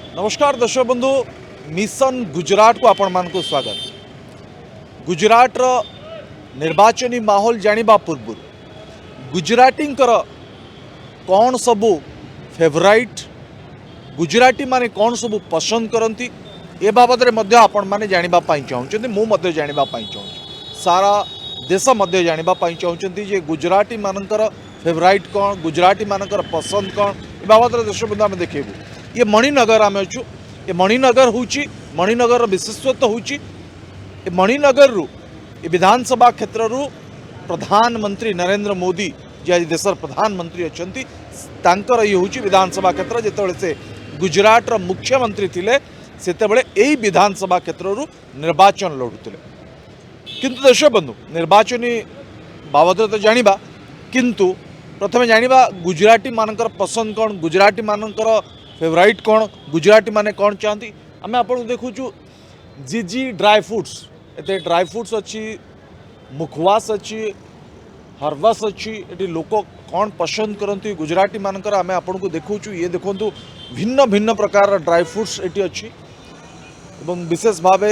नमस्कार दर्शक बंधु मिशन गुजरात को आपण मान को स्वागत। गुजरात रो निर्वाचनी माहौल जानिबा पूर्व गुजराती कौन सबू फेवराइट गुजराती माने कौन सबू पसंद करती ए बाबद में आपण मैंने जानापी चाहते मुझे जानापी चाहूँ सारा देश मध्य जानापी चाहते जे गुजराती मानकर फेवराइट कौन गुजराती मानकर पसंद कौन ए बाबद दर्शक बंधु आम देखू ये मणिनगर आम अच्छु ये मणिनगर हूँ मणिनगर विशेषत्व हूँ मणिनगर रु विधानसभा क्षेत्र रु प्रधानमंत्री नरेंद्र मोदी जी आज देशर प्रधानमंत्री अच्छा ये हूँ विधानसभा क्षेत्र जिते से गुजरात मुख्यमंत्री थिले सेतेबेले यही विधानसभा क्षेत्र रु निर्वाचन लड़ुते किंतु दर्शक बंधु निर्वाचनी बाबद तो जानिबा किंतु प्रथमे जानिबा गुजराती मानकर पसंद कौन गुजराती मानकर फेवराइट कौन गुजराती माने कौन चाहती आम आपको देखुचु जीजी ड्राई फ्रूट्स एते ड्राई फ्रूट्स अच्छी मुखवास अच्छी हरवास अच्छी ये लोक कौन पसंद करती गुजराती मानकर आम आपको देखुचु ये देखु भिन्न भिन्न प्रकार ड्राई फ्रूट्स ये अच्छी एवं विशेष भाव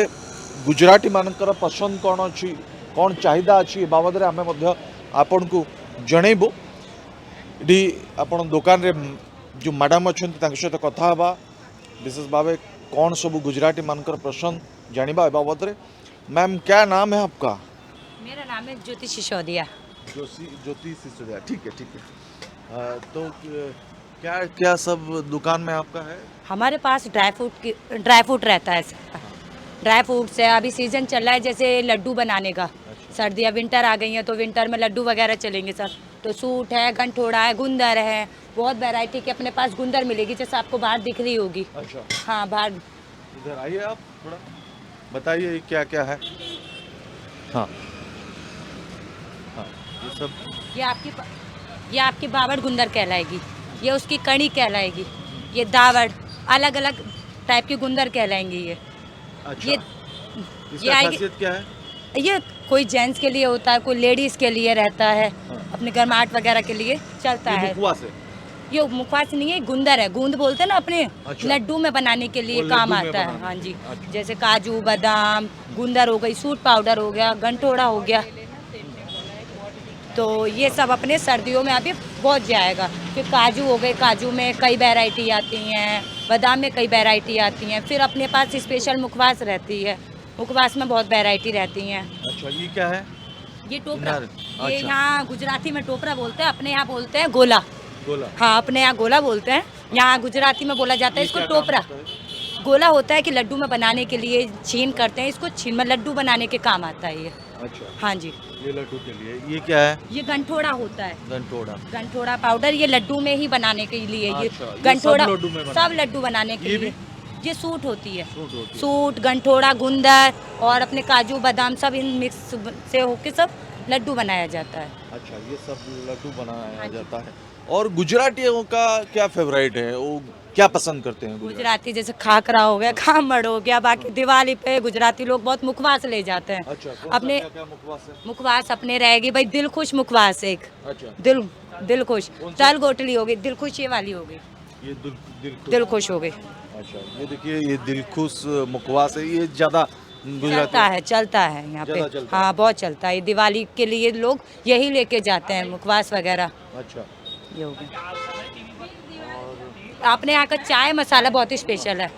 गुजराती मानकर पसंद कौन अच्छी कौन चाहिदा अच्छी बाबद आम आपण को जनइबू ये आपण दुकान रे जो मैडम अच्छा सहित कथा हाँ विशेष भाव कौन सब गुजराती मानकर पसंद जानिबा बाबद रे। मैम क्या नाम है आपका? मेरा नाम है ज्योति सिसोदिया। ज्योति सिसोदिया, ठीक है। तो क्या क्या सब दुकान में आपका है? हमारे पास ड्राई फ्रूट रहता है सर। ड्राई फ्रूट्स है, अभी सीजन चल रहा है जैसे लड्डू बनाने का। सर्दियाँ विंटर आ गई हैं तो विंटर में लड्डू वगैरह चलेंगे सर। तो सूट है, गंठोड़ा है, गुंदर है, बहुत वैरायटी के अपने पास गुंदर मिलेगी जैसे आपको बाहर दिख रही होगी। अच्छा, हाँ बाहर इधर आइए आप थोड़ा बताइए क्या क्या है। हाँ हाँ ये सब ये आपकी बावड़ गुंदर कहलाएगी, ये उसकी कड़ी कहलाएगी, ये दावड़, अलग अलग टाइप की गुंदर कहलाएंगी ये। अच्छा, ये इसका खासियत क्या है? ये कोई जेंट्स के लिए होता है, कोई लेडीज के लिए रहता है। हाँ। अपने गर्माहट वगैरह के लिए चलता है। मुखवास है? ये मुखवास नहीं है, गुंदर है। गूंद बोलते हैं ना अपने। अच्छा। लड्डू में बनाने के लिए वो काम लड्डू में आता है। बनाने हाँ के जी। लिए। अच्छा। जैसे काजू बादाम, गुंदर हो गई, सूट पाउडर हो गया, गंठोड़ा हो गया। तो ये सब अपने सर्दियों में अभी बहुत जाएगा। फिर काजू हो गए, काजू में कई वैरायटी आती हैं, बादाम में कई वैरायटी आती हैं। फिर अपने पास स्पेशल मुखवास रहती है, मुखवास में बहुत वैरायटी रहती हैं। अच्छा, ये क्या है? ये टोपरा। अच्छा। ये यहाँ गुजराती में टोपरा बोलते हैं, अपने यहाँ बोलते हैं गोला। गोला? हाँ, अपने यहाँ गोला बोलते हैं, यहाँ गुजराती में बोला जाता है इसको टोपरा। गोला होता है कि लड्डू में बनाने के लिए छीन करते हैं, इसको छीन में लड्डू बनाने के काम आता है ये। अच्छा, हाँ जी। ये लड्डू के लिए ये क्या है? ये गंठोड़ा होता है। गंठोड़ा पाउडर, ये लड्डू में ही बनाने के लिए। ये अच्छा, ये गंठोड़ा सब लड्डू में सब लड्डू बनाने के ये लिए। भी? ये सूट होती है। है। सूट, गंठोड़ा, गुंदर और अपने काजू बादाम सब इन मिक्स से होके सब लड्डू बनाया जाता है। अच्छा, ये सब लड्डू बनाया हाँ जी। जाता है। और गुजरातियों का क्या फेवरेट है, वो क्या पसंद करते हैं? गुजराती जैसे खाकरा हो गया, खामड़ हो गया। बाकी दिवाली पे गुजराती लोग बहुत मुखवास ले जाते हैं। अच्छा, अपने क्या क्या मुखवास है? मुखवास अपने रहेगी भाई, दिल खुश मुखवास एक। अच्छा, दिल खुश। तल गोटली हो गई, दिल खुश ये वाली हो गई, ये दिल खुश हो गई। अच्छा, ये देखिए ये दिलखुश मुखवास है, ये ज्यादा गुजराती चलता है यहाँ ज़्यादा पे। चलता हाँ बहुत चलता है। ये दिवाली के लिए लोग यही लेके जाते हैं मुखवास वगैरह। अच्छा। ये हो गया। अपने यहाँ का चाय मसाला बहुत ही स्पेशल है।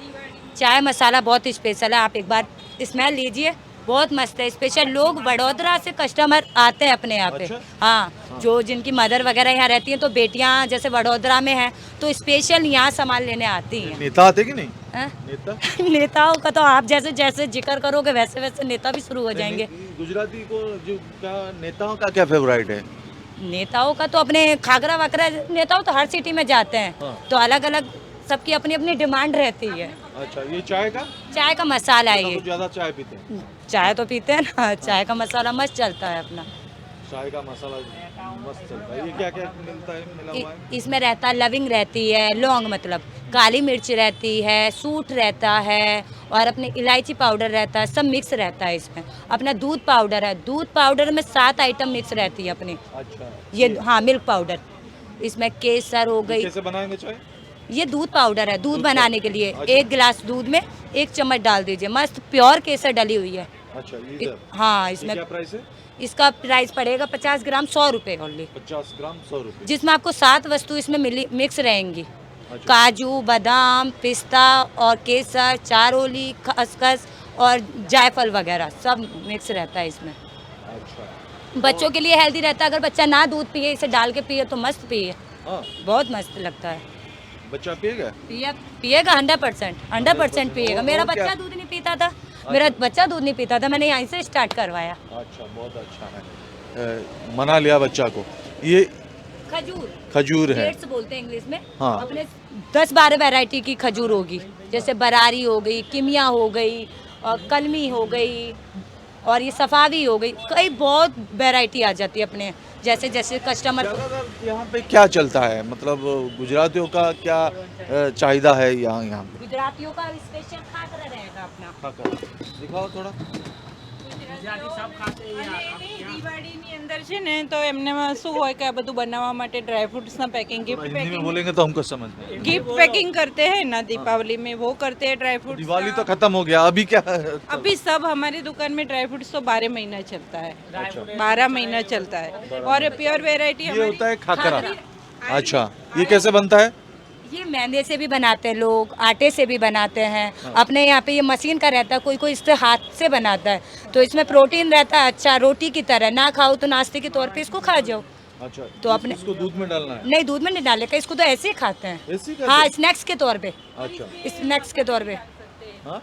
चाय मसाला बहुत ही स्पेशल है, आप एक बार स्मेल लीजिए, बहुत मस्त है। स्पेशल लोग वडोदरा से कस्टमर आते हैं अपने यहाँ पे। अच्छा? हाँ, जो जिनकी मदर वगैरह यहाँ रहती हैं तो बेटियाँ जैसे वडोदरा में हैं तो स्पेशल यहाँ सामान लेने आती हैं। नेता आते कि नहीं? हाँ? नेता नेताओं का तो आप जैसे जैसे जिक्र करोगे वैसे वैसे नेता भी शुरू हो जाएंगे। गुजराती को जो क्या नेताओं का क्या फेवराइट है? नेताओं का तो अपने खागरा वगैरह, नेताओं तो हर सिटी में जाते हैं। हाँ। तो अलग अलग सबकी अपनी अपनी डिमांड रहती है। अच्छा, ये चाय का? चाय का मसाला है ये। ज्यादा चाय पीते हैं? चाय तो पीते हैं ना, चाय का मसाला मस्त चलता है अपना। चाय का मसाला मस्त चलता है। ये क्या क्या मिलता है, मिला हुआ है? इसमें रहता है लविंग रहती है, लौंग मतलब काली मिर्च रहती है, सूट रहता है और अपने इलायची पाउडर रहता है, सब मिक्स रहता है इसमें। अपना दूध पाउडर है, दूध पाउडर में 7 आइटम मिक्स रहती है अपनी। अच्छा, ये हाँ मिल्क पाउडर, इसमें केसर हो गई। कैसे बनाएंगे चाय? ये दूध पाउडर है, दूध बनाने के लिए। एक गिलास दूध में 1 चम्मच डाल दीजिए, मस्त प्योर केसर डली हुई है। अच्छा ये सब हाँ, ये इसमें क्या प्राइस है? इसका प्राइस पड़ेगा 50 ग्राम 100 रुपये ओनली, 50 ग्राम 100 रुपये। जिसमें आपको 7 वस्तु इसमें मिक्स रहेंगी। अच्छा। काजू, बादाम, पिस्ता और केसर, चारोली, खसखस और जायफल वगैरह सब मिक्स रहता है इसमें। अच्छा बच्चों के लिए हेल्दी रहता है। अगर बच्चा ना दूध पिए, इसे डाल के पिए तो मस्त पिए, हाँ, बहुत मस्त लगता है। बच्चा पिएगा? पिएगा 100% पिएगा। मेरा और क्या? बच्चा दूध नहीं पीता था, मेरा बच्चा दूध नहीं पीता था, मैंने यहीं से स्टार्ट करवाया। अच्छा बहुत अच्छा है। मना लिया बच्चा को। ये खजूर खजूर है। डेट्स बोलते हैं इंग्लिश में। हाँ। अपने 10-12 वैरायटी की खजूर होगी, जैसे बरारी हो गई, किमिया हो गई, और कलमी हो गई, और ये सफावी हो गई। कई बहुत वैरायटी आ जाती है अपने जैसे जैसे कस्टमर को। ज़्यादातर यहाँ पे क्या चलता है, मतलब गुजरातियों का क्या चाहिदा है यहाँ पे? गुजरातियों का स्पेशल खाकरा रहेगा अपना। खाकर दिखाओ थोड़ा। દિવાળીની અંદર છે ને તો એમને શું હોય કે આ બધું બનાવવા માટે ડ્રાયફ્રૂટ્સના પેકિંગ थोड़ा गिफ्ट हिंदी में पैकिंग बोलेंगे तो हमको समझ में आएगा। गिफ्ट पैकिंग करते हैं ना दीपावली में, वो करते हैं ड्राई फ्रूट्स। दिवाली तो खत्म हो गया, अभी क्या है? अभी सब हमारी दुकान में ड्राई फ्रूट्स तो 12 महीना चलता है, 12 महीना चलता है। और प्योर वेराइटी ये हमारी होता है खाकरा। अच्छा ये कैसे बनता है? ये मैदे से भी बनाते हैं लोग, आटे से भी बनाते हैं। अपने यहाँ पे ये मशीन का रहता है, कोई कोई इससे हाथ से बनाता है, तो इसमें प्रोटीन रहता है अच्छा, रोटी की तरह। ना खाओ तो नाश्ते के तौर पे इसको खा जाओ। अच्छा तो अपने इसको दूध में डालना है? नहीं, दूध में नहीं डालेगा, इसको तो ऐसे ही खाते हैं। ऐसे ही खाते हाँ, हैं? स्नैक्स के तौर पे, अच्छा स्नैक्स के तौर पे।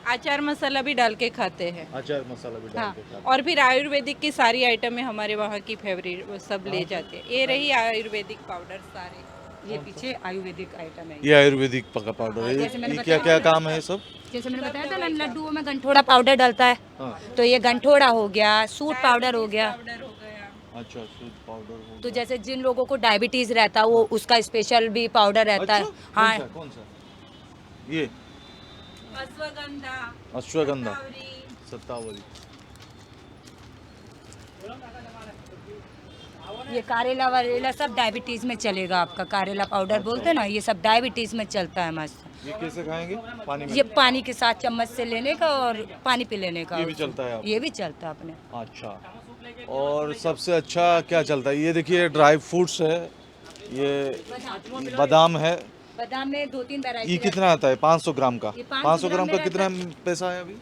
अचार मसाला भी डाल के खाते हैं। अचार मसाला भी डाल हाँ, के खाते हैं। और फिर आयुर्वेदिक की सारी आइटमें हमारे वहाँ की फेवरेट, वो सब ले जाते हैं। ये रही आयुर्वेदिक पाउडर सारे। ये पीछे आयुर्वेदिक आइटम है। ये आयुर्वेदिक पका पाउडर है। जैसे मैंने ये बताया क्या क्या ना, काम है ये सब? जैसे मैंने बताया था ना, लड्डुओं में गंठोड़ा पाउडर डलता है, हाँ। तो ये गंठोड़ा हो गया, सूट पाउडर हो गया। पाउडर हो गया। अच्छा सूट पाउडर हो तो जैसे जिन लोगों को डायबिटीज रहता है, वो उसका स्पेशल भी पाउडर रहता है। हाँ, कौन सा? ये अश्वगंधा, अश्वगंधा, शतावरी। सत्तावरी। ये कारेला वारेला सब डायबिटीज में चलेगा आपका। कारेला पाउडर बोलते हैं ना, ये सब डायबिटीज में चलता है मस्त। ये कैसे खाएंगे? पानी में? ये पानी के साथ चम्मच से लेने का और पानी पी लेने का। ये भी चलता है आपको? ये भी चलता है अपने। अच्छा और सबसे अच्छा क्या चलता है? ये देखिए ड्राई फ्रूट्स है, ये बादाम है। बादाम में 2-3 वैरायटी। ये कितना आता है? 500 ग्राम का। ये 500 500 ग्राम का में कितना पैसा है अभी?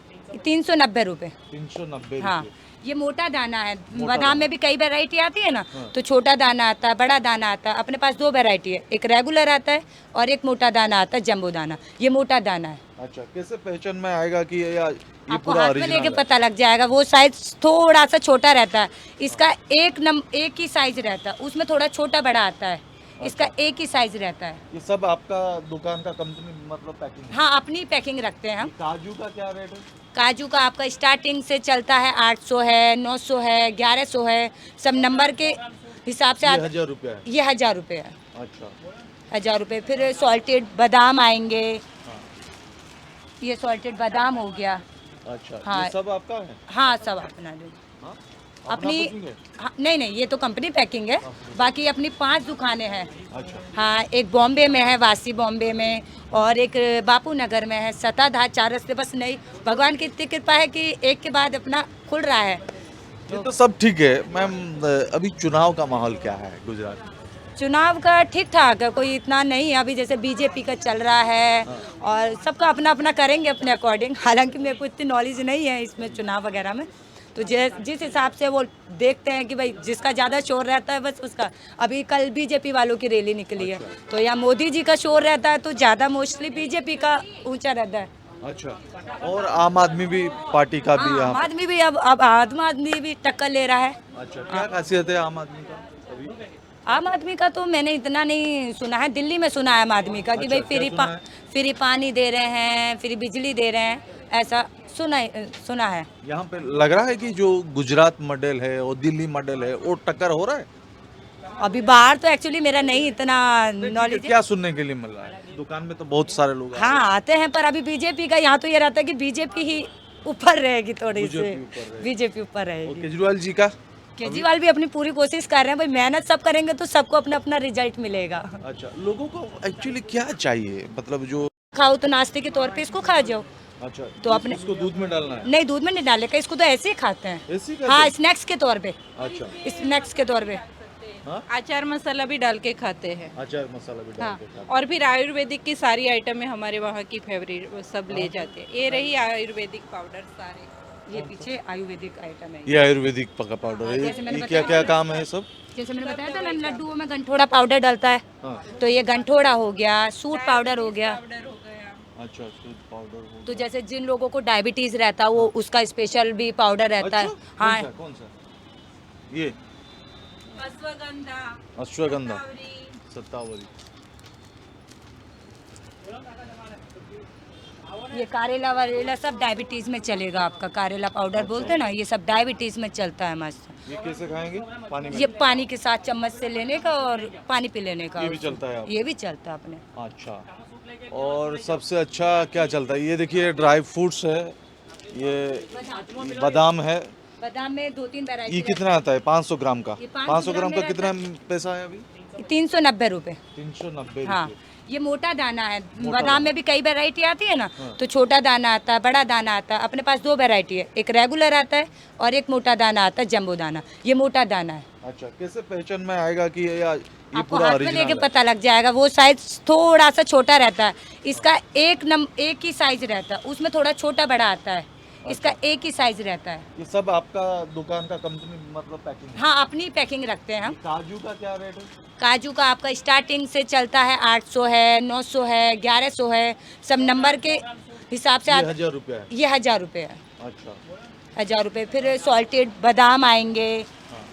390 रुपए। 390 हाँ, रुपये। ये मोटा दाना है। मोटा बादाम दाना। में भी कई वैरायटी आती है ना, हाँ। तो छोटा दाना आता है, बड़ा दाना आता है। अपने पास 2 वैरायटी है, एक रेगुलर आता है और एक मोटा दाना आता है, जंबो दाना। ये मोटा दाना है। अच्छा कैसे पहचान में आएगा कि ये आपको पूरा हाथ में लेके ओरिजिनल है? पता लग जाएगा। वो साइज थोड़ा सा छोटा रहता है, इसका एक ही साइज रहता है, उसमें थोड़ा छोटा बड़ा आता है, इसका एक ही साइज रहता है। ये सब आपका दुकान का कंपनी मतलब पैकिंग है? हाँ, अपनी पैकिंग रखते हैं हम। काजू का क्या रेट है? काजू का आपका स्टार्टिंग से चलता है 800 है, 900 है, 1100 है, सब नंबर के हिसाब से। ये 1000 रुपया है। ये 1000 रुपये है, अच्छा 1000 रुपये। फिर सॉल्टेड बादाम आएंगे, हाँ। ये सॉल्टेड बादाम हो गया। अच्छा हाँ। ये सब आपका है? हाँ, सब अपना दे। हाँ? अपनी packing है? हाँ, नहीं, ये तो कंपनी पैकिंग है। बाकी अपनी 5 दुकानें हैं। अच्छा हाँ, एक बॉम्बे में है, वासी बॉम्बे में, और एक बापू नगर में है, सताधार, 4 रस्ते। बस नहीं, भगवान की इतनी कृपा है कि एक के बाद अपना खुल रहा है। ये तो सब ठीक है मैम। अभी चुनाव का माहौल क्या है गुजरात में? चुनाव का ठीक ठाक है, कोई इतना नहीं है। अभी जैसे बीजेपी का चल रहा है, और सबका अपना अपना करेंगे अपने अकॉर्डिंग। हालांकि मेरे को इतनी नॉलेज नहीं है इसमें चुनाव वगैरह में, तो जिस हिसाब से वो देखते हैं कि भाई जिसका ज़्यादा शोर रहता है बस उसका। अभी कल बीजेपी वालों की रैली निकली है, तो यहाँ मोदी जी का शोर रहता है, तो ज़्यादा मोस्टली बीजेपी का ऊंचा रहता है। अच्छा और आम आदमी भी पार्टी का भी हाँ, यहाँ आम आदमी भी अब आम आदमी भी टक्कर ले रहा है। अच्छा क्या खासियत है आम आदमी का अभी? आम आदमी का तो मैंने इतना नहीं सुना है, दिल्ली में सुना है आम आदमी का कि अच्छा, भाई क्या सुना है? फ्री पानी दे रहे हैं, फ्री बिजली दे रहे हैं, ऐसा सुना है। यहाँ पे लग रहा है कि जो गुजरात मॉडल है और दिल्ली मॉडल है वो टक्कर हो रहा है? अभी बाहर तो एक्चुअली मेरा नहीं इतना नॉलेज है। क्या सुनने के लिए मिल रहा है? दुकान में तो बहुत सारे लोग हाँ, आते हैं, पर अभी बीजेपी का यहाँ तो ये रहता है कि बीजेपी ही ऊपर रहेगी, थोड़ी सी बीजेपी ऊपर रहेगी। बीजेपी ऊपर और रहेगी। केजरीवाल जी का केजरीवाल भी अपनी पूरी कोशिश कर रहे हैं भाई, मेहनत सब करेंगे तो सबको अपना अपना रिजल्ट मिलेगा। अच्छा, लोगों को एक्चुअली क्या चाहिए, मतलब जो खाओ तो नाश्ते के तौर पे इसको खा जाओ। अच्छा तो अपने इसको दूध में डालना है, नहीं, दूध में नहीं डालेगा, इसको तो ऐसे ही खाते हैं। ऐसे ही खाते हाँ, हैं? स्नैक्स के तौर पे, अच्छा, स्नैक्स के तौर पे। हाँ, अचार मसाला भी डाल के खाते हैं। अचार मसाला भी डाल हाँ, के खाते और फिर आयुर्वेदिक की सारी आइटमें हमारे वहाँ की फेवरेट सब ले जाते हैं। ये रही आयुर्वेदिक पाउडर सारे। ये पीछे आयुर्वेदिक आइटम है। हैं। ये आयुर्वेदिक पका पाउडर है, जैसे मैंने ये क्या बताया क्या काम है ये सब? जैसे मैंने बताया था ना, लड्डुओं में गंठोड़ा पाउडर डलता है, हाँ, तो ये गंठोड़ा हो गया, सूट पाउडर हो गया। पाउडर हो गया। अच्छा, दूध पाउडर हो तो जैसे जिन लोगों को डायबिटीज रहता है वो उसका स्पेशल भी पाउडर रहता है। अच्छा, हाँ, कौन सा ये अश्वगंधा, अश्वगंधा, शतावरी। सत्तावरी, ये कारेला वारेला सब डायबिटीज में चलेगा आपका, कारेला पाउडर बोलते हैं ना, ये सब डायबिटीज में चलता है मस्त। ये कैसे खाएंगे? पानी में? ये पानी के साथ चम्मच से लेने का और पानी पी लेने का। ये भी चलता है आप? ये भी चलता है अपने। अच्छा, और सबसे अच्छा क्या चलता है? ये देखिए ड्राई फ्रूट्स है, ये बादाम है, बादाम में 2-3 ये वैरायटी। कितना आता है? 500 ग्राम का? ये 500 500 ग्राम का में कितना पैसा है अभी? 390 रुपए। 390 हाँ, रुपये। ये मोटा दाना है। मोटा बादाम दाना। में भी कई वैरायटी आती है ना, हाँ। तो छोटा दाना आता है, बड़ा दाना आता है। अपने पास 2 वैरायटी है, एक रेगुलर आता है और एक मोटा दाना आता है, जंबो दाना। ये मोटा दाना है। अच्छा, कैसे पहचान में आएगा कि ये आपको पूरा हाथ में ओरिजिनल लेके है? पता लग जाएगा। वो साइज थोड़ा सा छोटा रहता है, इसका एक ही साइज रहता है, उसमें थोड़ा छोटा बड़ा आता है, इसका एक ही साइज रहता है। ये सब आपका दुकान का कंपनी मतलब पैकिंग है? हाँ, अपनी पैकिंग रखते हैं हम। ये काजू का क्या रेट है? काजू का आपका स्टार्टिंग से चलता है 800 है, 900 है, 1100 है, सब नंबर के हिसाब से ये 1000 रुपया है? ये 1000 रुपये है। अच्छा, 1000 रुपये। फिर सॉल्टेड बादाम आएंगे, हाँ,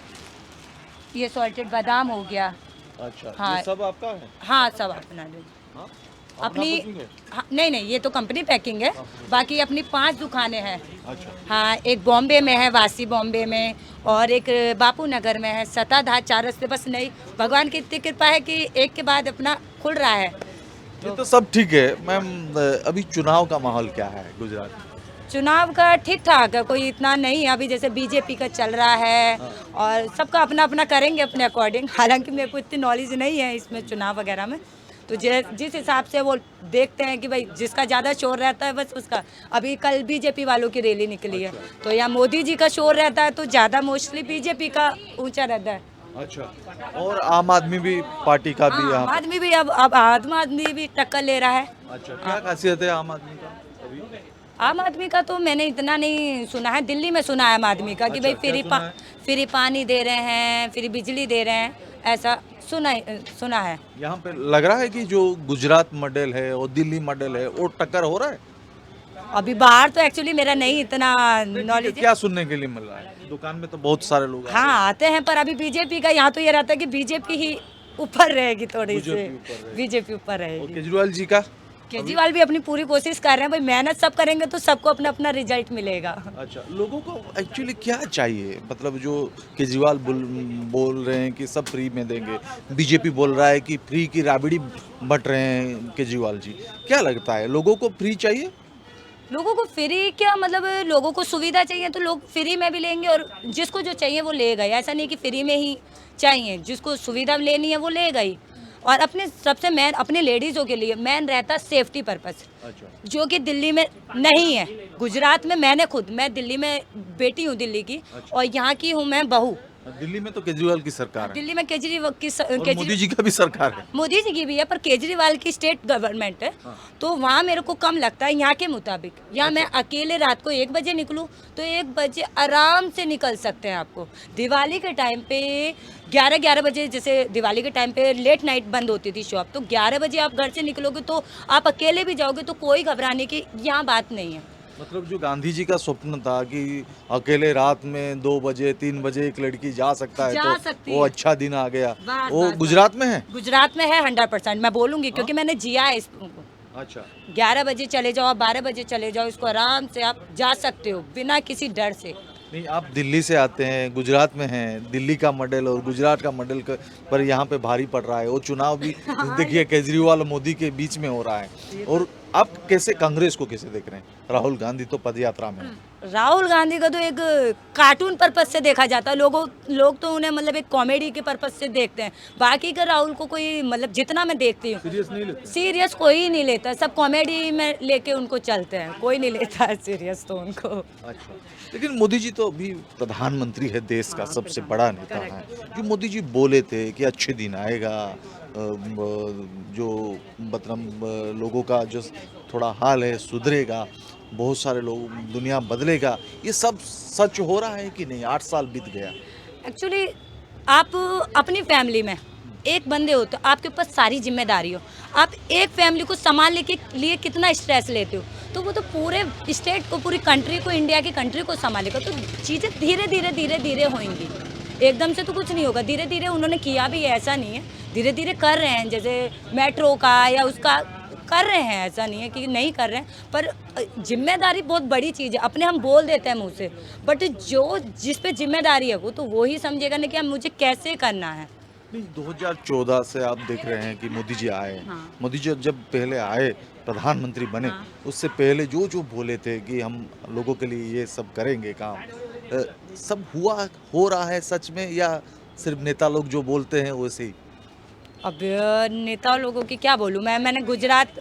ये सॉल्टेड बादाम हो गया। अच्छा, हाँ। ये सब आपका है? हाँ, सब अपना ले। हाँ? अपनी packing है? हाँ, नहीं, ये तो कंपनी पैकिंग है। बाकी अपनी 5 दुकानें हैं। अच्छा, हाँ, एक बॉम्बे में है, वासी बॉम्बे में, और एक बापू नगर में है, सताधार 4 रस्ते। बस नहीं, भगवान की इतनी कृपा है कि एक के बाद अपना खुल रहा है। ये तो सब ठीक है मैम। अभी चुनाव का माहौल क्या है गुजरात में? चुनाव का ठीक ठाक है, कोई इतना नहीं है अभी। जैसे बीजेपी का चल रहा है और सबका अपना अपना करेंगे अपने अकॉर्डिंग। हालांकि मेरे को इतनी नॉलेज नहीं है इसमें चुनाव वगैरह में, तो जिस हिसाब से वो देखते हैं कि भाई जिसका ज़्यादा शोर रहता है बस उसका। अभी कल बीजेपी वालों की रैली निकली है, तो यहाँ मोदी जी का शोर रहता है तो ज़्यादा मोस्टली बीजेपी का ऊंचा रहता है। अच्छा, और आम आदमी भी पार्टी का भी हाँ, यहाँ? आदमी भी अब आम आदमी भी टक्कर ले रहा है। अच्छा, क्या खासियत है आम आदमी का अभी? आम आदमी का तो मैंने इतना नहीं सुना है, दिल्ली में सुना है आम आदमी का कि अच्छा, भाई क्या सुना है? फ्री पानी दे रहे हैं, फ्री बिजली दे रहे हैं, ऐसा सुना है। यहाँ पे लग रहा है कि जो गुजरात मॉडल है और दिल्ली मॉडल है वो टक्कर हो रहा है? अभी बाहर तो एक्चुअली मेरा नहीं इतना नॉलेज है। क्या सुनने के लिए मिल रहा है? दुकान में तो बहुत सारे लोग आए हैं। हाँ, आते हैं, पर अभी बीजेपी का यहाँ तो ये रहता है कि बीजेपी ही ऊपर रहेगी, थोड़ी सी बीजेपी ऊपर रहेगी। बीजेपी ऊपर और रहेगी। केजरीवाल जी का? केजरीवाल भी अपनी पूरी कोशिश कर रहे हैं भाई, मेहनत सब करेंगे तो सबको अपना अपना रिजल्ट मिलेगा। अच्छा, लोगों को एक्चुअली क्या चाहिए, मतलब जो केजरीवाल बोल रहे हैं कि सब फ्री में देंगे, बीजेपी बोल रहा है कि फ्री की राबड़ी बट रहे हैं केजरीवाल जी, क्या लगता है लोगों को फ्री चाहिए? लोगों को फ्री क्या मतलब, लोगों को सुविधा चाहिए तो लोग फ्री में भी लेंगे और जिसको जो चाहिए वो लेगा। ऐसा नहीं कि फ्री में ही चाहिए, जिसको सुविधा लेनी है वो लेगा ही। और अपने सबसे मेन अपने लेडीज़ों के लिए मेन रहता सेफ्टी पर्पस, अच्छा, जो कि दिल्ली में नहीं है। गुजरात में मैं दिल्ली में बेटी हूँ दिल्ली की, और यहाँ की हूँ मैं बहू। दिल्ली में तो केजरीवाल की सरकार है दिल्ली में केजरीवाल की और मोदी जी का भी सरकार है। मोदी जी की भी है, पर केजरीवाल की स्टेट गवर्नमेंट है, तो वहाँ मेरे को कम लगता है यहाँ के मुताबिक। यहाँ मैं अकेले रात को 1 बजे निकलूँ तो 1 बजे आराम से निकल सकते हैं आपको। दिवाली के टाइम पे 11 बजे, जैसे दिवाली के टाइम पे लेट नाइट बंद होती थी शॉप, तो 11 बजे आप घर से निकलोगे तो आप अकेले भी जाओगे तो कोई घबराने की यहाँ बात नहीं है। मतलब जो गांधी जी का स्वप्न था कि अकेले रात में 2 बजे 3 बजे एक लड़की जा सकता है, जा तो सकती वो है। अच्छा दिन आ गया, बस, वो बस, गुजरात में है। गुजरात में है 100%। मैं बोलूँगी क्योंकि मैंने जिया है इसको। अच्छा, 11 बजे चले जाओ, 12 बजे चले जाओ, इसको आराम से आप जा सकते हो बिना किसी डर से। नहीं, आप दिल्ली से आते हैं, गुजरात में हैं, दिल्ली का मॉडल और गुजरात का मॉडल पर यहाँ पे भारी पड़ रहा है। वो चुनाव भी देखिए केजरीवाल और मोदी के बीच में हो रहा है। और आप कैसे कांग्रेस को कैसे देख रहे हैं? राहुल गांधी तो पदयात्रा में है। राहुल गांधी का तो एक कार्टून पर्पज से देखा जाता है। लोग तो उन्हें मतलब एक कॉमेडी के पर्पज से देखते हैं। बाकी का राहुल को कोई मतलब जितना मैं देखती हूँ सीरियस नहीं लेते? सीरियस कोई नहीं लेता, सब कॉमेडी में लेके उनको चलते हैं, कोई नहीं लेता है सीरियस तो उनको। अच्छा, लेकिन मोदी जी तो अभी प्रधानमंत्री है, देश का सबसे बड़ा नेता है। जो मोदी जी बोले थे कि अच्छे दिन आएगा, जो मतलब लोगों का जो थोड़ा हाल है सुधरेगा, बहुत सारे लोग, दुनिया बदलेगा, ये सब सच हो रहा है कि नहीं? 8 साल बीत गया। एक्चुअली आप अपनी फैमिली में एक बंदे हो तो आपके ऊपर सारी जिम्मेदारी हो। आप एक फैमिली को संभालने के लिए कितना स्ट्रेस लेते हो, तो वो तो पूरे स्टेट को, पूरी कंट्री को, इंडिया की कंट्री को संभालेगा। तो चीज़ें धीरे धीरे धीरे धीरे होंगी, एकदम से तो कुछ नहीं होगा। धीरे धीरे उन्होंने किया भी है, ऐसा नहीं है, धीरे धीरे कर रहे हैं। जैसे मेट्रो का या उसका कर रहे हैं, ऐसा नहीं है कि नहीं कर रहे हैं, पर जिम्मेदारी बहुत बड़ी चीज़ है। अपने हम बोल देते हैं मुँह से, बट जो जिस पे जिम्मेदारी है वो तो वो ही समझेगा ना कि अब मुझे कैसे करना है। नहीं, 2014 से आप देख रहे हैं कि मोदी जी आए। हाँ। मोदी जी जब पहले आए, प्रधानमंत्री बने, हाँ। उससे पहले जो जो बोले थे कि हम लोगों के लिए ये सब करेंगे काम, सब हुआ, हो रहा है सच में, या सिर्फ नेता लोग जो बोलते हैं वैसे ही? अब नेता लोगों की क्या बोलूँ मैंने गुजरात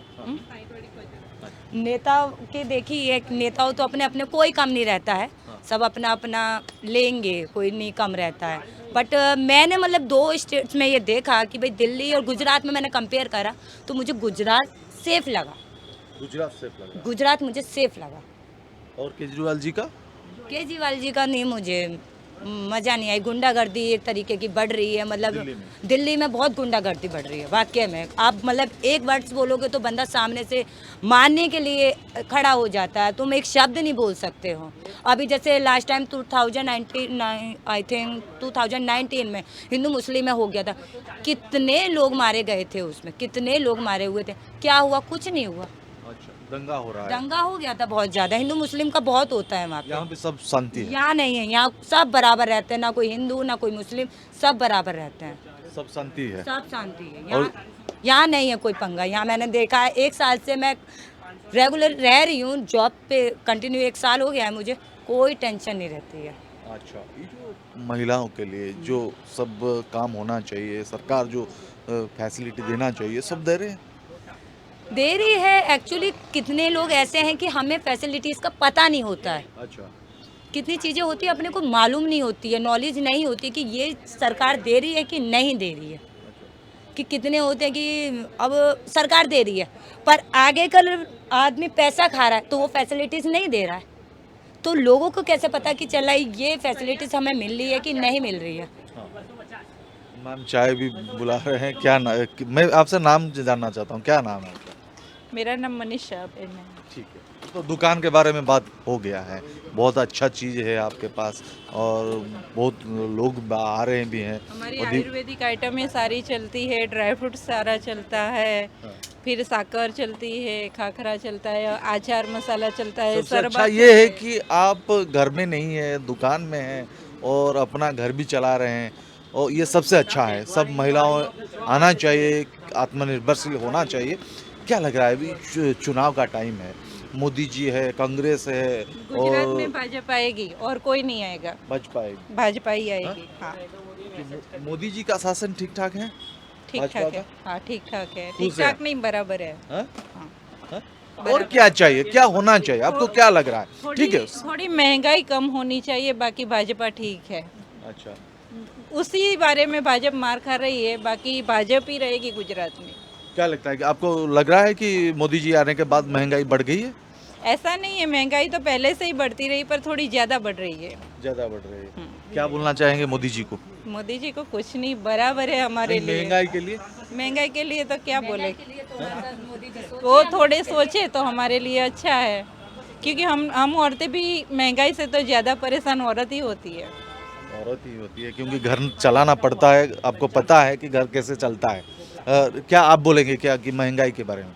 नेता के देखी, एक नेता हो तो अपने अपने कोई कम नहीं रहता है, सब अपना अपना लेंगे, कोई नहीं कम रहता है। बट मैंने मतलब 2 स्टेट्स में ये देखा कि भाई दिल्ली और गुजरात में मैंने कंपेयर करा तो मुझे गुजरात सेफ लगा। गुजरात सेफ लगा। गुजरात मुझे सेफ लगा। और केजरीवाल जी का? केजरीवाल जी का नहीं, मुझे मज़ा नहीं आई। गुंडागर्दी एक तरीके की बढ़ रही है, मतलब दिल्ली में बहुत गुंडागर्दी बढ़ रही है वाकई में। आप मतलब एक वर्ड्स बोलोगे तो बंदा सामने से मारने के लिए खड़ा हो जाता है, तुम एक शब्द नहीं बोल सकते हो। अभी जैसे लास्ट टाइम 2019 आई थिंक 2019 में हिंदू मुस्लिम में हो गया था, कितने लोग मारे गए थे उसमें, कितने लोग मारे हुए थे, क्या हुआ? कुछ नहीं हुआ। अच्छा, दंगा हो रहा है। दंगा हो गया था बहुत ज़्यादा, हिंदू मुस्लिम का बहुत होता है वहाँ पे। यहाँ पे सब शांति है। यहाँ नहीं है, यहाँ सब बराबर रहते हैं, ना कोई हिंदू ना कोई मुस्लिम, सब बराबर रहते हैं, सब शांति है। सब शांति है। यहाँ नहीं है कोई पंगा। यहाँ मैंने देखा है, 1 साल से मैं रेगुलर रह रही हूँ जॉब पे, कंटिन्यू 1 साल हो गया है मुझे, कोई टेंशन नहीं रहती है। अच्छा, ये जो महिलाओं के लिए जो सब काम होना चाहिए, सरकार जो फैसिलिटी देना चाहिए, सब दे रहे हैं? देरी है एक्चुअली। कितने लोग ऐसे हैं कि हमें फैसिलिटीज़ का पता नहीं होता है, अच्छा, कितनी चीज़ें होती है अपने को मालूम नहीं होती है, नॉलेज नहीं होती कि ये सरकार दे रही है कि नहीं दे रही है। कि कितने होते हैं कि अब सरकार दे रही है पर आगे कल आदमी पैसा खा रहा है तो वो फैसिलिटीज़ नहीं दे रहा है, तो लोगों को कैसे पता कि चला ये फैसिलिटीज़ हमें मिल रही है कि नहीं मिल रही है। मैम चाय भी बुला रहे हैं, क्या मैं आपसे नाम जानना चाहता हूँ, क्या नाम है आपका? मेरा नाम मनीषा बेन है। ठीक है, तो दुकान के बारे में बात हो गया है, बहुत अच्छा चीज़ है आपके पास और बहुत लोग आ रहे भी हैं। हमारी और आयुर्वेदिक आइटमें सारी चलती है, ड्राई फ्रूट सारा चलता है, फिर साकर चलती है, खाखरा चलता है, अचार मसाला चलता है, सबसे अच्छा शरबत। ये है कि आप घर में नहीं है, दुकान में हैं और अपना घर भी चला रहे हैं, और ये सबसे अच्छा है। सब महिलाओं आना चाहिए, आत्मनिर्भरशील होना चाहिए। क्या लग रहा है, अभी चुनाव का टाइम है, मोदी जी है, कांग्रेस है गुजरात और में भाजपा आएगी और कोई नहीं आएगा, भाजपा आएगी। भाजपा ही आएगी। हाँ, मोदी जी का शासन ठीक ठाक है? ठीक भाजपा ठाक है। का? हाँ, ठीक ठाक है, खुश ठीक है? ठाक नहीं बराबर है। हाँ? हाँ। हाँ? और क्या चाहिए, क्या होना चाहिए, आपको क्या लग रहा है? ठीक है। थोड़ी महंगाई कम होनी चाहिए, बाकी भाजपा ठीक है। अच्छा, उसी बारे में भाजपा मार खा रही है, बाकी भाजपा ही रहेगी गुजरात में। क्या लगता है कि आपको लग रहा है कि मोदी जी आने के बाद महंगाई बढ़ गई है? ऐसा नहीं है, महंगाई तो पहले से ही बढ़ती रही पर थोड़ी ज़्यादा बढ़ रही है। ज्यादा बढ़ रही है। क्या बोलना चाहेंगे मोदी जी को? मोदी जी को कुछ नहीं, बराबर है हमारे लिए। महंगाई के लिए महंगाई के लिए तो क्या बोले, वो थोड़े सोचे तो हमारे लिए अच्छा है, क्योंकि हम औरतें भी महंगाई से तो ज़्यादा परेशान औरत ही होती है। औरत ही होती है, क्योंकि घर चलाना पड़ता है, आपको पता है कि घर कैसे चलता है। क्या आप बोलेंगे क्या कि महंगाई के बारे में?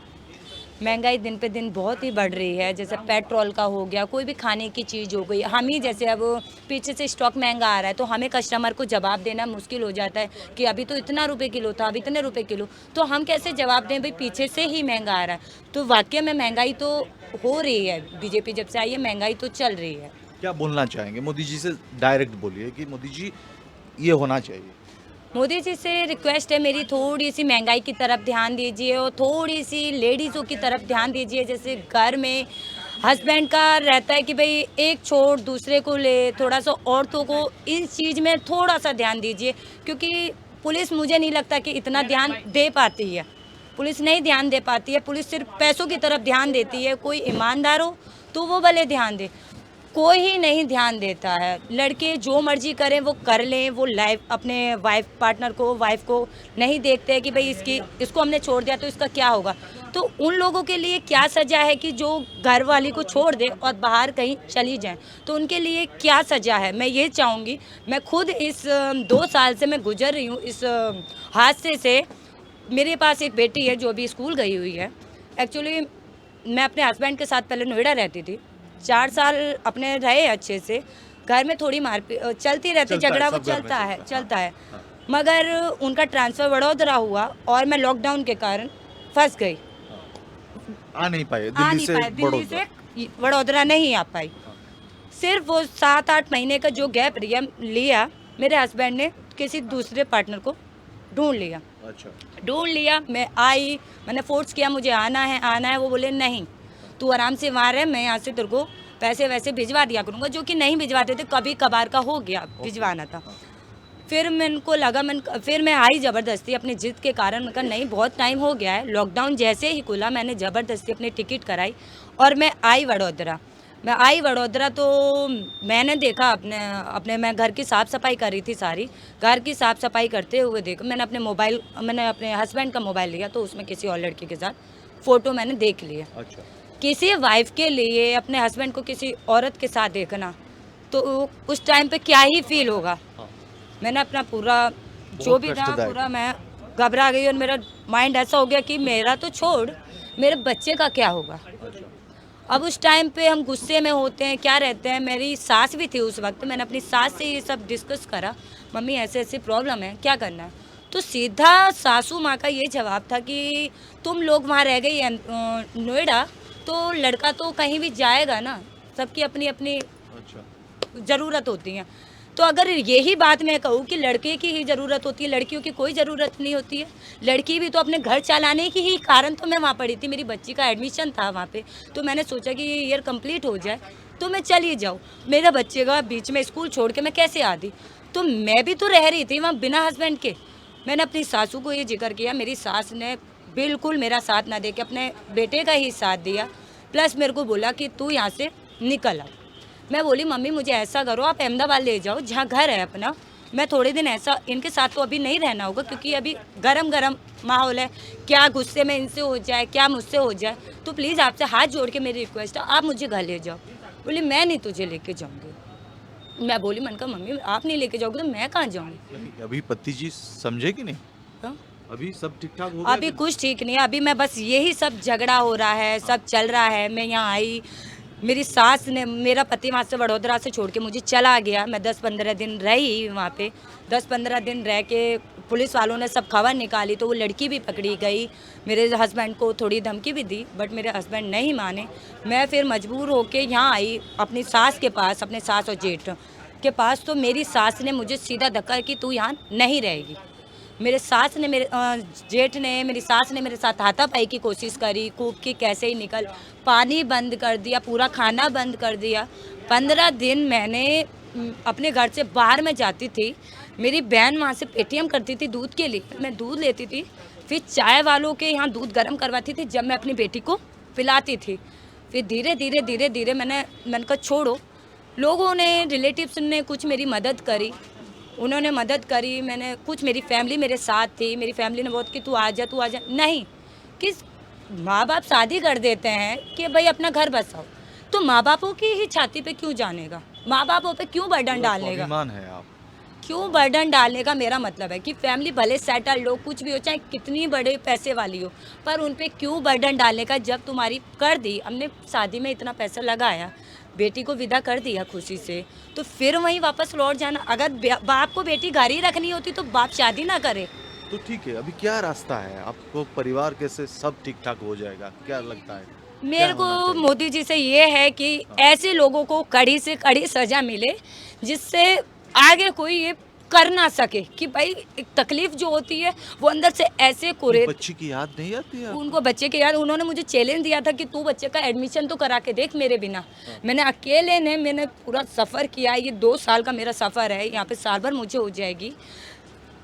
महंगाई दिन पे दिन बहुत ही बढ़ रही है, जैसे पेट्रोल का हो गया, कोई भी खाने की चीज़ हो गई, हम ही जैसे अब पीछे से स्टॉक महंगा आ रहा है तो हमें कस्टमर को जवाब देना मुश्किल हो जाता है कि अभी तो इतना रुपए किलो था, अभी इतने रुपए किलो, तो हम कैसे जवाब दें भाई पीछे से ही महंगा आ रहा है। तो वाकई में महंगाई तो हो रही है, बीजेपी जब से आई है महंगाई तो चल रही है। क्या बोलना चाहेंगे मोदी जी से? डायरेक्ट बोलिए कि मोदी जी ये होना चाहिए। मोदी जी से रिक्वेस्ट है मेरी, थोड़ी सी महंगाई की तरफ ध्यान दीजिए और थोड़ी सी लेडीज़ों की तरफ ध्यान दीजिए। जैसे घर में हस्बैंड का रहता है कि भाई एक छोड़ दूसरे को ले, थोड़ा सा औरतों को इस चीज़ में थोड़ा सा ध्यान दीजिए, क्योंकि पुलिस मुझे नहीं लगता कि इतना ध्यान दे पाती है। पुलिस नहीं ध्यान दे पाती है, पुलिस सिर्फ पैसों की तरफ ध्यान देती है। कोई ईमानदार हो तो वो भले ध्यान दे, कोई ही नहीं ध्यान देता है। लड़के जो मर्जी करें वो कर लें, वो लाइफ अपने वाइफ को नहीं देखते कि भाई इसको हमने छोड़ दिया तो इसका क्या होगा। तो उन लोगों के लिए क्या सज़ा है कि जो घर वाली को छोड़ दे और बाहर कहीं चली जाए, तो उनके लिए क्या सज़ा है? मैं ये चाहूँगी, मैं खुद इस 2 साल से मैं गुजर रही हूँ इस हादसे से। मेरे पास एक बेटी है जो अभी स्कूल गई हुई है। एक्चुअली मैं अपने हस्बैंड के साथ पहले नोएडा रहती थी, 4 साल अपने रहे अच्छे से। घर में थोड़ी मारपीट चलती रहती, चलता है, झगड़ा वो सब घर में चलता है चलता चलता है। मगर उनका ट्रांसफ़र वडोदरा हुआ और मैं लॉकडाउन के कारण फंस गई, आ नहीं पाए आ दिल्ली नहीं से पाई, दिल्ली बड़ौदा। से वडोदरा नहीं आ पाई। सिर्फ वो 7-8 महीने का जो गैप लिया, मेरे हस्बैंड ने किसी दूसरे पार्टनर को ढूंढ लिया। मैं आई, मैंने फोर्स किया मुझे आना है। वो बोले नहीं, तू आराम से वहाँ रह, मैं यहाँ से तेरे को पैसे वैसे भिजवा दिया करूँगा, जो कि नहीं भिजवाते थे, कभी कभार का हो गया भिजवाना था। फिर फिर मैं आई ज़बरदस्ती अपनी जिद के कारण। मैं कहा नहीं, बहुत टाइम हो गया है। लॉकडाउन जैसे ही खुला मैंने ज़बरदस्ती अपनी टिकट कराई और मैं आई वडोदरा। तो मैंने देखा अपने मैं घर की साफ़ सफाई कर रही थी, सारी घर की साफ़ सफाई करते हुए देखा, मैंने अपने हस्बैंड का मोबाइल लिया तो उसमें किसी और लड़की के साथ फ़ोटो मैंने देख लिया। अच्छा। किसी वाइफ के लिए अपने हस्बैंड को किसी औरत के साथ देखना, तो उस टाइम पे क्या ही फील होगा। मैंने अपना पूरा जो भी था कष्टदायक। पूरा मैं घबरा गई और मेरा माइंड ऐसा हो गया कि मेरा तो छोड़, मेरे बच्चे का क्या होगा। अब उस टाइम पे हम गुस्से में होते हैं, क्या रहते हैं। मेरी सास भी थी उस वक्त, मैंने अपनी सास से ये सब डिस्कस करा, मम्मी ऐसे ऐसे प्रॉब्लम है, क्या करना है। तो सीधा सासू माँ का ये जवाब था कि तुम लोग वहाँ रह गई नोएडा, तो लड़का तो कहीं भी जाएगा ना, सबकी अपनी अपनी अच्छा। ज़रूरत होती है। तो अगर यही बात मैं कहूँ कि लड़के की ही ज़रूरत होती है, लड़कियों की कोई ज़रूरत नहीं होती है। लड़की भी तो अपने घर चलाने की ही कारण तो मैं वहाँ पढ़ी थी, मेरी बच्ची का एडमिशन था वहाँ पे, तो मैंने सोचा कि ये ईयर कंप्लीट हो जाए तो मैं चली जाऊँ। मेरा बच्चे का बीच में स्कूल छोड़ के मैं कैसे आती, तो मैं भी तो रह रही थी वहाँ बिना हस्बैंड के। मैंने अपनी सासू को ये जिक्र किया, मेरी सास ने बिल्कुल मेरा साथ ना दे के अपने बेटे का ही साथ दिया, प्लस मेरे को बोला कि तू यहाँ से निकल आ। मैं बोली मम्मी मुझे ऐसा करो, आप अहमदाबाद ले जाओ जहाँ घर है अपना, मैं थोड़े दिन ऐसा इनके साथ तो अभी नहीं रहना होगा, क्योंकि अभी गरम गरम माहौल है, क्या गुस्से में इनसे हो जाए, क्या मुझसे हो जाए, तो प्लीज़ आपसे हाथ जोड़ के मेरी रिक्वेस्ट है, आप मुझे घर ले जाओ। बोली मैं नहीं तुझे लेके जाऊँगी। मैं बोली, मन का मम्मी आप नहीं लेके जाओगे तो मैं कहाँ जाऊँगी। अभी पति जी समझे कि नहीं? हाँ? अभी सब ठीक ठाक हो गया? अभी कुछ ठीक नहीं है, अभी मैं बस यही सब झगड़ा हो रहा है, सब चल रहा है। मैं यहाँ आई, मेरी सास ने, मेरा पति वहाँ से वडोदरा से छोड़ के मुझे चला गया। मैं 10-15 दिन रही वहाँ पे, 10-15 दिन रह के पुलिस वालों ने सब खबर निकाली, तो वो लड़की भी पकड़ी गई। मेरे हस्बैंड को थोड़ी धमकी भी दी, बट मेरे हस्बैंड नहीं माने। मैं फिर मजबूर होके यहाँ आई अपनी सास के पास, अपने सास और जेठ के पास। तो मेरी सास ने मुझे सीधा धक्का कि तू यहाँ नहीं रहेगी। मेरे जेठ ने, मेरी सास ने मेरे साथ हाथापाई की कोशिश करी, कूप की कैसे ही निकल, पानी बंद कर दिया, पूरा खाना बंद कर दिया। 15 दिन मैंने अपने घर से बाहर में जाती थी, मेरी बहन वहाँ से पेटीएम करती थी दूध के लिए, मैं दूध लेती थी, फिर चाय वालों के यहाँ दूध गर्म करवाती थी, जब मैं अपनी बेटी को पिलाती थी। फिर धीरे धीरे मैंने कहा छोड़ो। लोगों ने, रिलेटिव्स ने कुछ मेरी मदद करी, उन्होंने मदद करी, मैंने कुछ, मेरी फैमिली मेरे साथ थी। मेरी फैमिली ने बहुत कि तू आ जा नहीं, कि माँ बाप शादी कर देते हैं कि भाई अपना घर बसाओ, तो माँ बापों की ही छाती पे क्यों जानेगा, माँ बापों पे क्यों बर्डन डालने का, स्वाभिमान है आप। क्यों बर्डन डालने का। मेरा मतलब है कि फैमिली भले सेटल लोग कुछ भी हो, चाहे कितनी बड़े पैसे वाली हो, पर उन पे क्यों बर्डन डालने का। जब तुम्हारी कर दी, हमने शादी में इतना पैसा लगाया, बेटी को विदा कर दिया खुशी से, तो फिर वहीं वापस लौट जाना। अगर बाप को बेटी घर ही रखनी होती तो बाप शादी ना करे। तो ठीक है, अभी क्या रास्ता है आपको? परिवार कैसे सब ठीक ठाक हो जाएगा, क्या लगता है? मेरे को मोदी जी से ये है कि ऐसे लोगों को कड़ी से कड़ी सजा मिले जिससे आगे कोई ये कर ना सके कि भाई एक तकलीफ जो होती है वो अंदर से ऐसे कुरेद। बच्ची की याद नहीं आती है? उनको बच्चे के यार उन्होंने मुझे चैलेंज दिया था कि तू बच्चे का एडमिशन तो करा के देख मेरे बिना। मैंने अकेले ने मैंने पूरा सफ़र किया, ये 2 साल का मेरा सफ़र है, यहाँ पे साल भर मुझे हो जाएगी।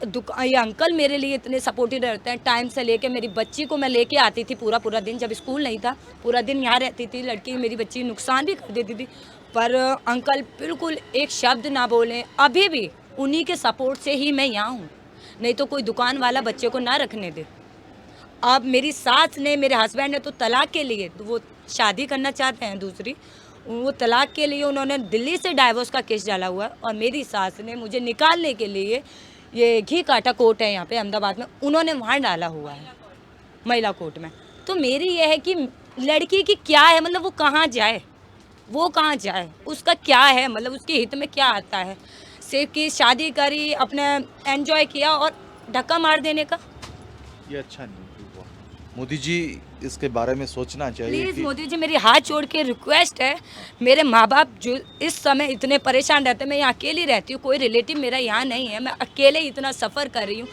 ये अंकल मेरे लिए इतने सपोर्टिव रहते हैं, टाइम से लेके मेरी बच्ची को मैं लेके आती थी पूरा दिन, जब स्कूल नहीं था पूरा दिन यहाँ रहती थी लड़की, मेरी बच्ची नुकसान भी कर देती थी, पर अंकल बिल्कुल एक शब्द ना बोलें। अभी भी उन्हीं के सपोर्ट से ही मैं यहाँ हूँ, नहीं तो कोई दुकान वाला बच्चे को ना रखने दे। अब मेरी सास ने, मेरे हस्बैंड ने तो तलाक के लिए, तो वो शादी करना चाहते हैं दूसरी, वो तलाक के लिए उन्होंने दिल्ली से डाइवोर्स का केस डाला हुआ है, और मेरी सास ने मुझे निकालने के लिए ये घी काटा कोर्ट है यहाँ पे अहमदाबाद में, उन्होंने वहाँ डाला हुआ है महिला कोर्ट में। तो मेरी ये है कि लड़की की क्या है, मतलब वो कहाँ जाए, वो कहाँ जाए, उसका क्या है, मतलब उसके हित में क्या आता है, सिर्फ कि शादी करी, अपने एंजॉय किया और धक्का मार देने का। ये अच्छा नहीं हुआ। मोदी जी इसके बारे में सोचना चाहिए प्लीज़ कि मोदी जी, मेरी हाथ जोड़ के रिक्वेस्ट है, मेरे माँ बाप जो इस समय इतने परेशान रहते हैं, मैं यहाँ अकेली रहती हूँ, कोई रिलेटिव मेरा यहाँ नहीं है, मैं अकेले इतना सफ़र कर रही हूँ।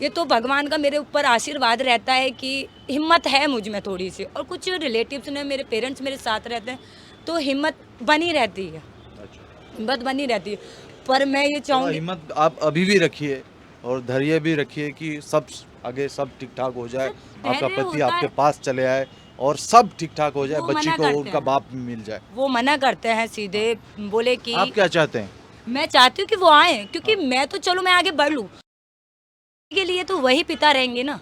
ये तो भगवान का मेरे ऊपर आशीर्वाद रहता है कि हिम्मत है मुझ में थोड़ी सी, और कुछ रिलेटिव्स ने, मेरे पेरेंट्स मेरे साथ रहते हैं तो हिम्मत बनी रहती है, हिम्मत बनी रहती है। पर मैं ये चाहूँगी, हिम्मत आप अभी भी रखिए और धैर्य भी रखिए कि सब आगे सब ठीक ठाक हो जाए, आपका धैर्य पति होता आपके है। पास चले आए और सब ठीक ठाक हो जाए, वो बच्ची मना को करते उनका हैं। बाप मिल जाए। वो मना करते हैं सीधे, बोले कि आप क्या चाहते हैं? मैं चाहती हूँ कि वो आए, क्योंकि मैं तो चलो मैं आगे बढ़ लूँ, के लिए तो वही पिता रहेंगे ना,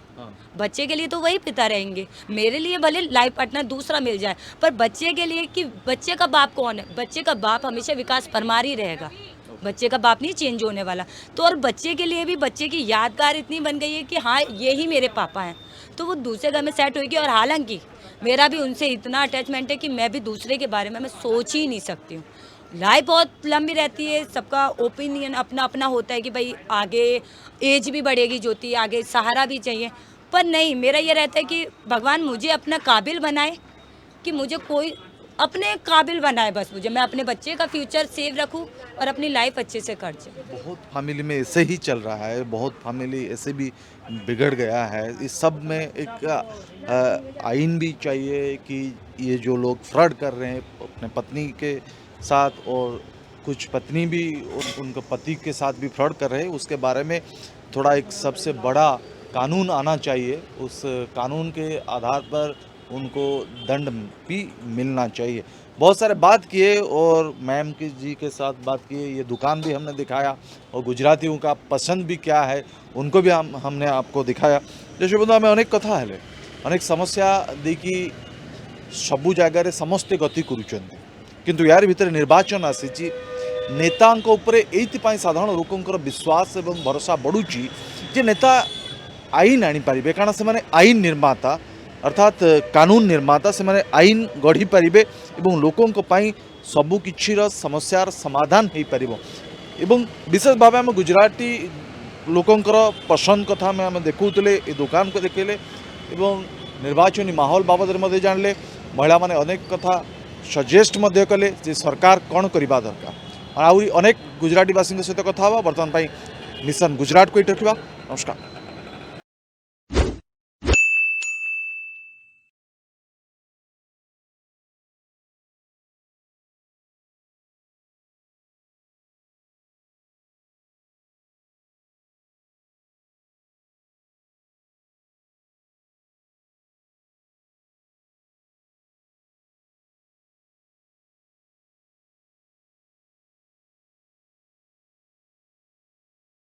बच्चे के लिए तो वही पिता रहेंगे, मेरे लिए भले लाइफ पार्टनर दूसरा मिल जाए, पर बच्चे के लिए कि बच्चे का बाप कौन है, बच्चे का बाप हमेशा विकास परमार ही रहेगा, बच्चे का बाप नहीं चेंज होने वाला। तो और बच्चे के लिए भी बच्चे की यादगार इतनी बन गई है कि हाँ ये ही मेरे पापा हैं, तो वो दूसरे घर में सेट होगी। और हालांकि मेरा भी उनसे इतना अटैचमेंट है कि मैं भी दूसरे के बारे में मैं सोच ही नहीं सकती हूँ। लाइफ बहुत लंबी रहती है, सबका ओपिनियन अपना अपना होता है कि भाई आगे एज भी बढ़ेगी, ज्योति आगे सहारा भी चाहिए, पर नहीं, मेरा ये रहता है कि भगवान मुझे अपना काबिल बनाए, कि मुझे कोई अपने काबिल बनाए, बस मुझे, मैं अपने बच्चे का फ्यूचर सेव रखूं और अपनी लाइफ अच्छे से कर जाए। बहुत फैमिली में ऐसे ही चल रहा है, बहुत फैमिली ऐसे भी बिगड़ गया है। इस सब में एक आइन भी चाहिए कि ये जो लोग फ्रॉड कर रहे हैं अपने पत्नी के साथ, और कुछ पत्नी भी उनके पति के साथ भी फ्रॉड कर रहे हैं, उसके बारे में थोड़ा एक सबसे बड़ा कानून आना चाहिए। उस कानून के आधार पर उनको दंड भी मिलना चाहिए। बहुत सारे बात किए और मैम की जी के साथ बात किए, ये दुकान भी हमने दिखाया और गुजरातियों का पसंद भी क्या है उनको भी हमने आपको दिखाया। जैसे बंधु आम अनेक कथा है, अनेक समस्या देखी सबु जगार समस्ते गति करुचंती, किंतु यार भितर निर्वाचन आसी नेतांक उपरे एइथिपाई साधारण लोकंकर विश्वास एवं भरोसा बढ़ुची जे नेता आईन आनी पारिबे, कारण से माने आईन निर्माता अर्थात कानून निर्माता, से माने आईन गढ़ी पारिबे एवं लोकंक पई सबु किछिर समस्यार समाधान हेई पारिबो। एवं विशेष भाव आम गुजराती लोकंकर पसंद कथा में आम देखुतले, ए दुकान को देखले एवं निर्वाचनी माहौल बाबद में जानले। महिला माने अनेक कथा सजेस्ट मध्य कले जे सरकार कौन करबा दरकार, और आउरी अनेक गुजरातीवासी सहित कथा हवा। बर्तमान मिशन गुजरात को रखा। नमस्कार।